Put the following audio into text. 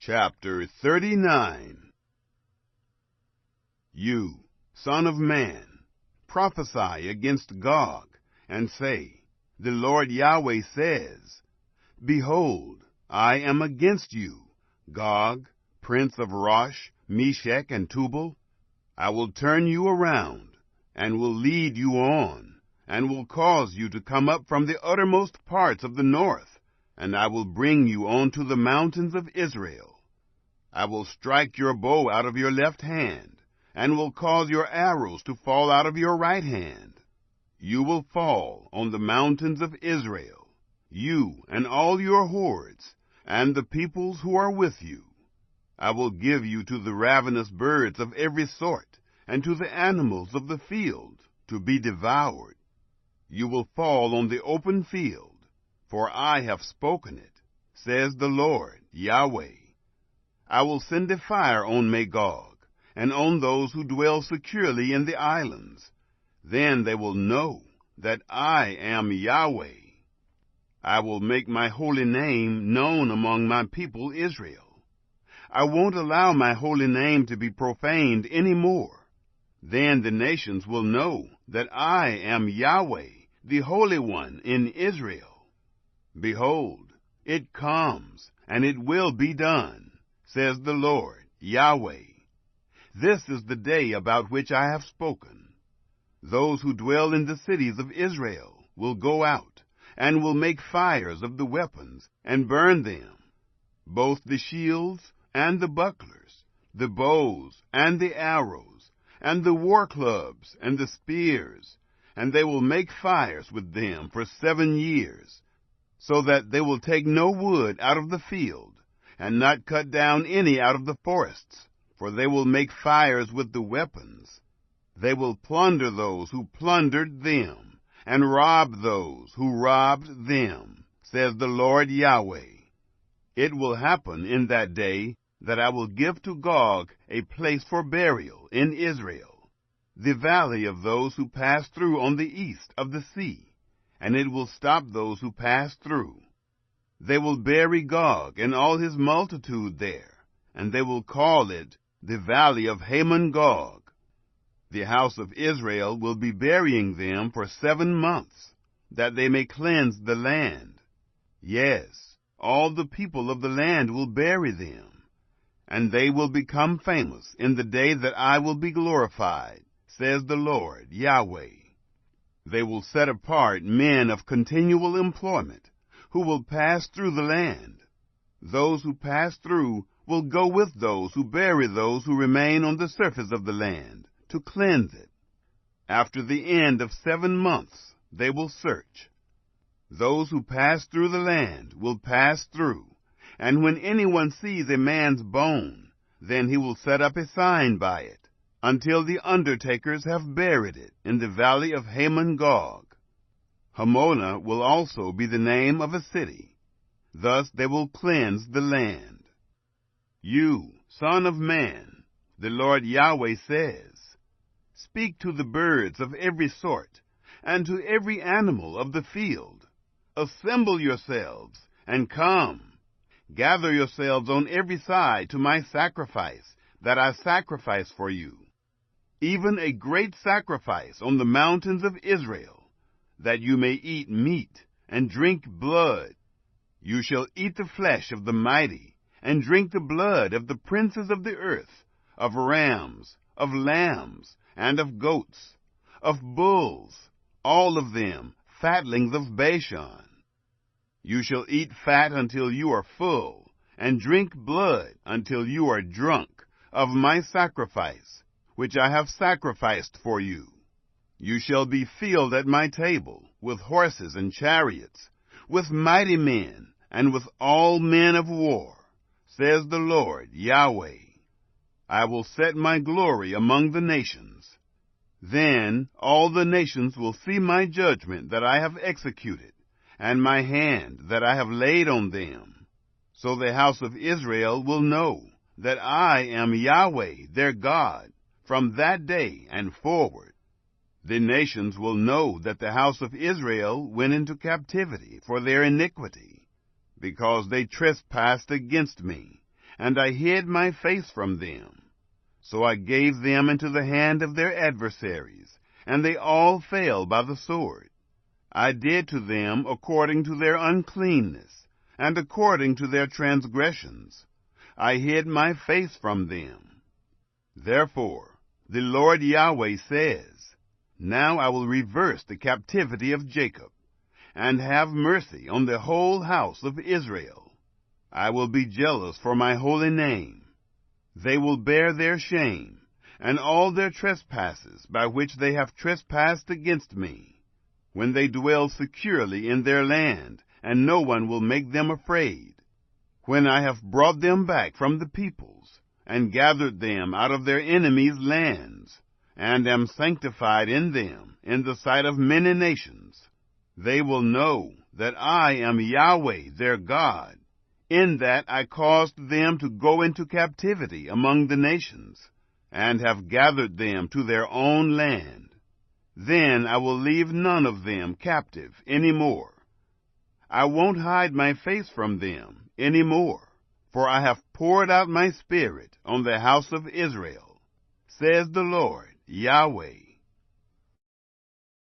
Chapter 39. You, son of man, prophesy against Gog, and say, The Lord Yahweh says, Behold, I am against you, Gog, prince of Rosh, Meshech, and Tubal. I will turn you around, and will lead you on, and will cause you to come up from the uttermost parts of the north, and I will bring you on to the mountains of Israel. I will strike your bow out of your left hand, and will cause your arrows to fall out of your right hand. You will fall on the mountains of Israel, you and all your hordes, and the peoples who are with you. I will give you to the ravenous birds of every sort, and to the animals of the field, to be devoured. You will fall on the open field, for I have spoken it, says the Lord Yahweh. I will send a fire on Magog, and on those who dwell securely in the islands. Then they will know that I am Yahweh. I will make my holy name known among my people Israel. I won't allow my holy name to be profaned any more. Then the nations will know that I am Yahweh, the Holy One in Israel. Behold, it comes, and it will be done, says the Lord Yahweh. This is the day about which I have spoken. Those who dwell in the cities of Israel will go out, and will make fires of the weapons, and burn them, both the shields and the bucklers, the bows and the arrows, and the war clubs and the spears, and they will make fires with them for 7 years, so that they will take no wood out of the field, and not cut down any out of the forests, for they will make fires with the weapons. They will plunder those who plundered them, and rob those who robbed them, says the Lord Yahweh. It will happen in that day that I will give to Gog a place for burial in Israel, the valley of those who pass through on the east of the sea, and it will stop those who pass through. They will bury Gog and all his multitude there, and they will call it the valley of Hamon-Gog. The house of Israel will be burying them for 7 months, that they may cleanse the land. Yes, all the people of the land will bury them, and they will become famous in the day that I will be glorified, says the Lord Yahweh. They will set apart men of continual employment, who will pass through the land. Those who pass through will go with those who bury those who remain on the surface of the land, to cleanse it. After the end of 7 months they will search. Those who pass through the land will pass through, and when anyone sees a man's bone, then he will set up a sign by it, until the undertakers have buried it in the valley of Hamon-Gog. Hamona will also be the name of a city. Thus they will cleanse the land. You, son of man, the Lord Yahweh says, Speak to the birds of every sort, and to every animal of the field. Assemble yourselves, and come. Gather yourselves on every side to my sacrifice, that I sacrifice for you. Even a great sacrifice on the mountains of Israel, that you may eat meat and drink blood. You shall eat the flesh of the mighty, and drink the blood of the princes of the earth, of rams, of lambs, and of goats, of bulls, all of them fatlings of Bashan. You shall eat fat until you are full, and drink blood until you are drunk of my sacrifice, which I have sacrificed for you. You shall be filled at my table with horses and chariots, with mighty men, and with all men of war, says the Lord Yahweh. I will set my glory among the nations. Then all the nations will see my judgment that I have executed, and my hand that I have laid on them. So the house of Israel will know that I am Yahweh their God, from that day and forward. The nations will know that the house of Israel went into captivity for their iniquity, because they trespassed against me, and I hid my face from them. So I gave them into the hand of their adversaries, and they all fell by the sword. I did to them according to their uncleanness, and according to their transgressions. I hid my face from them. Therefore, the Lord Yahweh says, Now I will reverse the captivity of Jacob, and have mercy on the whole house of Israel. I will be jealous for my holy name. They will bear their shame, and all their trespasses by which they have trespassed against me, when they dwell securely in their land, and no one will make them afraid. When I have brought them back from the peoples, and gathered them out of their enemies' lands, and am sanctified in them in the sight of many nations, they will know that I am Yahweh their God, in that I caused them to go into captivity among the nations, and have gathered them to their own land. Then I will leave none of them captive any more. I won't hide my face from them any more, for I have poured out my Spirit on the house of Israel, says the Lord Yahweh.